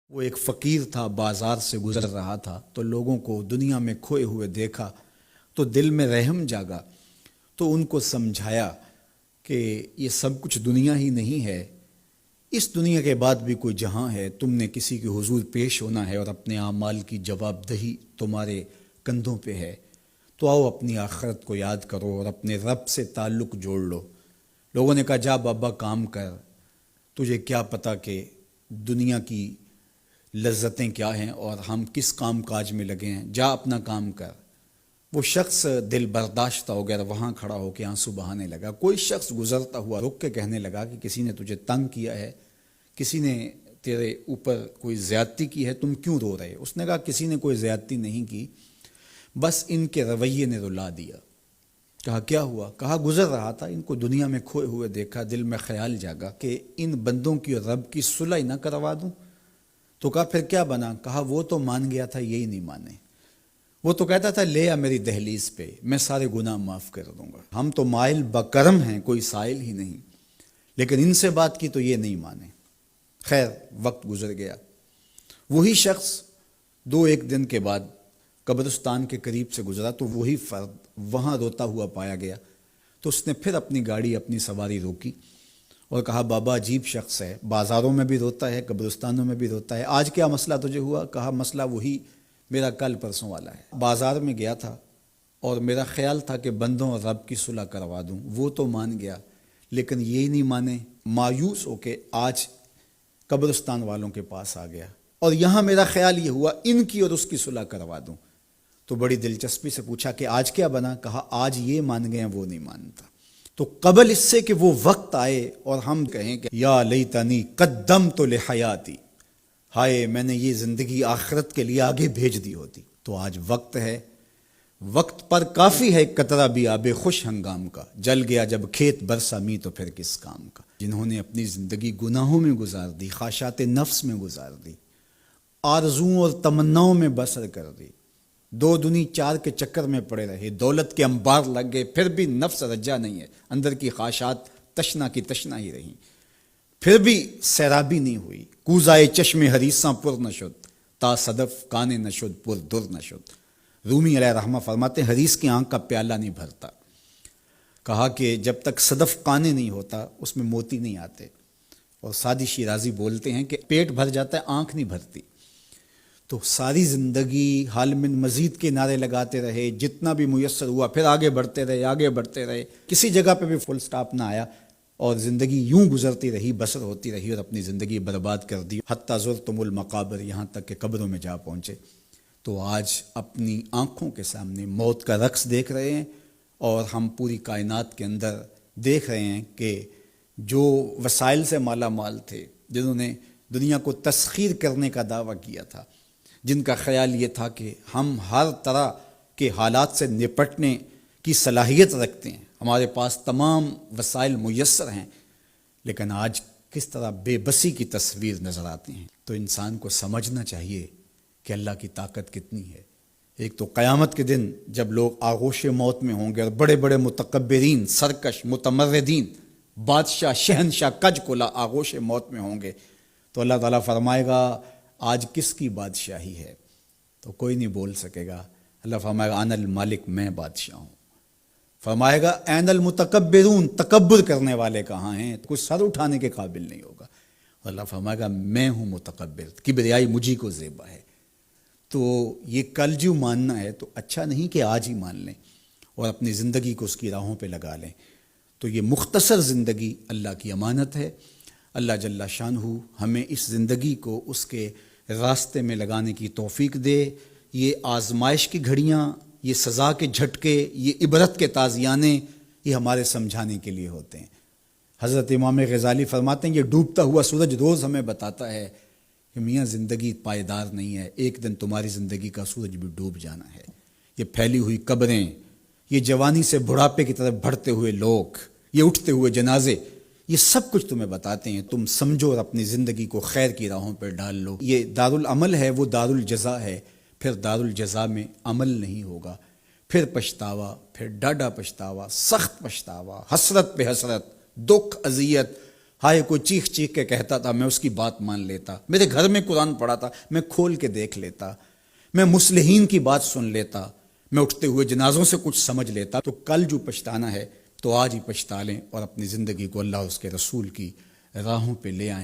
وہ ایک فقیر تھا، بازار سے گزر رہا تھا تو لوگوں کو دنیا میں کھوئے ہوئے دیکھا تو دل میں رحم جاگا، تو ان کو سمجھایا کہ یہ سب کچھ دنیا ہی نہیں ہے، اس دنیا کے بعد بھی کوئی جہاں ہے، تم نے کسی کے حضور پیش ہونا ہے اور اپنے اعمال کی جواب دہی تمہارے کندھوں پہ ہے، تو آؤ اپنی آخرت کو یاد کرو اور اپنے رب سے تعلق جوڑ لو۔ لوگوں نے کہا جا بابا کام کر، تجھے کیا پتہ کہ دنیا کی لذتیں کیا ہیں اور ہم کس کام کاج میں لگے ہیں، جا اپنا کام کر۔ وہ شخص دل برداشتہ ہو گیا، وہاں کھڑا ہو کے آنسو بہانے لگا۔ کوئی شخص گزرتا ہوا رک کے کہنے لگا کہ کسی نے تجھے تنگ کیا ہے، کسی نے تیرے اوپر کوئی زیادتی کی ہے، تم کیوں رو رہے؟ اس نے کہا کسی نے کوئی زیادتی نہیں کی، بس ان کے رویے نے رلا دیا۔ کہا کیا ہوا؟ کہا گزر رہا تھا، ان کو دنیا میں کھوئے ہوئے دیکھا، دل میں خیال جاگا کہ ان بندوں کی اور رب کی صلح نہ کروا دوں۔ تو کہا پھر کیا بنا؟ کہا وہ تو مان گیا تھا، یہی نہیں مانے۔ وہ تو کہتا تھا لے آ میری دہلیز پہ، میں سارے گناہ معاف کر دوں گا، ہم تو مائل بکرم ہیں، کوئی سائل ہی نہیں، لیکن ان سے بات کی تو یہ نہیں مانے۔ خیر وقت گزر گیا، وہی شخص دو ایک دن کے بعد قبرستان کے قریب سے گزرا تو وہی فرد وہاں روتا ہوا پایا گیا۔ تو اس نے پھر اپنی گاڑی، اپنی سواری روکی اور کہا بابا عجیب شخص ہے، بازاروں میں بھی روتا ہے، قبرستانوں میں بھی روتا ہے، آج کیا مسئلہ تجھے ہوا؟ کہا مسئلہ وہی میرا کل پرسوں والا ہے، بازار میں گیا تھا اور میرا خیال تھا کہ بندوں اور رب کی صلح کروا دوں، وہ تو مان گیا لیکن یہی نہیں مانے، مایوس ہو کے آج قبرستان والوں کے پاس آ گیا اور یہاں میرا خیال یہ ہوا ان کی اور اس کی صلح کروا دوں۔ تو بڑی دلچسپی سے پوچھا کہ آج کیا بنا؟ کہا آج یہ مان گئے ہیں، وہ نہیں مانتا۔ تو قبل اس سے کہ وہ وقت آئے اور ہم کہیں کہ یا لیتنی قدمت لحیاتی، ہائے میں نے یہ زندگی آخرت کے لیے آگے بھیج دی ہوتی، تو آج وقت ہے، وقت پر کافی ہے قطرہ بھی آب خوش ہنگام کا، جل گیا جب کھیت برسا می تو پھر کس کام کا۔ جنہوں نے اپنی زندگی گناہوں میں گزار دی، خواہشات نفس میں گزار دی، آرزوؤں اور تمناؤں میں بسر کر دی، دو دنی چار کے چکر میں پڑے رہے، دولت کے انبار لگ گئے، پھر بھی نفس رجا نہیں ہے، اندر کی خواہشات تشنا کی تشنا ہی رہیں، پھر بھی سیرابی نہیں ہوئی، کوزائے چشم حریصاں پر نشد، تا صدف کانے نشد پر در نشد۔ رومی علیہ رحمہ فرماتے ہیں حریص کی آنکھ کا پیالہ نہیں بھرتا۔ کہا کہ جب تک صدف کانے نہیں ہوتا اس میں موتی نہیں آتے، اور سادی شیرازی بولتے ہیں کہ پیٹ بھر جاتا ہے آنکھ نہیں بھرتی۔ تو ساری زندگی حال من مزید کے نعرے لگاتے رہے، جتنا بھی میسر ہوا پھر آگے بڑھتے رہے، آگے بڑھتے رہے، کسی جگہ پہ بھی فل سٹاپ نہ آیا اور زندگی یوں گزرتی رہی، بسر ہوتی رہی اور اپنی زندگی برباد کر دی، حتی زرتم المقابر، یہاں تک کہ قبروں میں جا پہنچے۔ تو آج اپنی آنکھوں کے سامنے موت کا رقص دیکھ رہے ہیں اور ہم پوری کائنات کے اندر دیکھ رہے ہیں کہ جو وسائل سے مالا مال تھے، جنہوں نے دنیا کو تسخیر کرنے کا دعویٰ کیا تھا، جن کا خیال یہ تھا کہ ہم ہر طرح کے حالات سے نپٹنے کی صلاحیت رکھتے ہیں، ہمارے پاس تمام وسائل میسر ہیں، لیکن آج کس طرح بے بسی کی تصویر نظر آتی ہیں۔ تو انسان کو سمجھنا چاہیے کہ اللہ کی طاقت کتنی ہے۔ ایک تو قیامت کے دن جب لوگ آغوش موت میں ہوں گے اور بڑے بڑے متکبرین، سرکش، متمردین، بادشاہ، شہنشاہ، کج کلا آغوش موت میں ہوں گے، تو اللہ تعالیٰ فرمائے گا آج کس کی بادشاہی ہے؟ تو کوئی نہیں بول سکے گا۔ اللہ فرمائے گا انا المالک، میں بادشاہ ہوں۔ فرمائے گا این المتکبرون، تکبر کرنے والے کہاں ہیں؟ تو کوئی سر اٹھانے کے قابل نہیں ہوگا۔ اور اللہ فرمائے گا میں ہوں متکبر، کبریائی مجھی کو زیبا ہے۔ تو یہ کل جو ماننا ہے تو اچھا نہیں کہ آج ہی مان لیں اور اپنی زندگی کو اس کی راہوں پہ لگا لیں۔ تو یہ مختصر زندگی اللہ کی امانت ہے۔ اللہ جل شانہ ہمیں اس زندگی کو اس کے راستے میں لگانے کی توفیق دے۔ یہ آزمائش کی گھڑیاں، یہ سزا کے جھٹکے، یہ عبرت کے تازیانے، یہ ہمارے سمجھانے کے لیے ہوتے ہیں۔ حضرت امام غزالی فرماتے ہیں یہ ڈوبتا ہوا سورج روز ہمیں بتاتا ہے کہ میاں زندگی پائیدار نہیں ہے، ایک دن تمہاری زندگی کا سورج بھی ڈوب جانا ہے۔ یہ پھیلی ہوئی قبریں، یہ جوانی سے بڑھاپے کی طرف بڑھتے ہوئے لوگ، یہ اٹھتے ہوئے جنازے، یہ سب کچھ تمہیں بتاتے ہیں، تم سمجھو اور اپنی زندگی کو خیر کی راہوں پر ڈال لو۔ یہ دارالعمل ہے، وہ دارالجزا ہے، پھر دارالجزا میں عمل نہیں ہوگا، پھر پچھتاوا، پھر ڈاڈا پچھتاوا، سخت پچھتاوا، حسرت پہ حسرت، دکھ، اذیت، ہائے کوئی چیخ چیخ کے کہتا تھا، میں اس کی بات مان لیتا، میرے گھر میں قرآن پڑھا تھا، میں کھول کے دیکھ لیتا، میں مصلحین کی بات سن لیتا، میں اٹھتے ہوئے جنازوں سے کچھ سمجھ لیتا۔ تو کل جو پچھتانا ہے تو آج ہی پچھتا لیں اور اپنی زندگی کو اللہ اور اس کے رسول کی راہوں پہ لے آئیں۔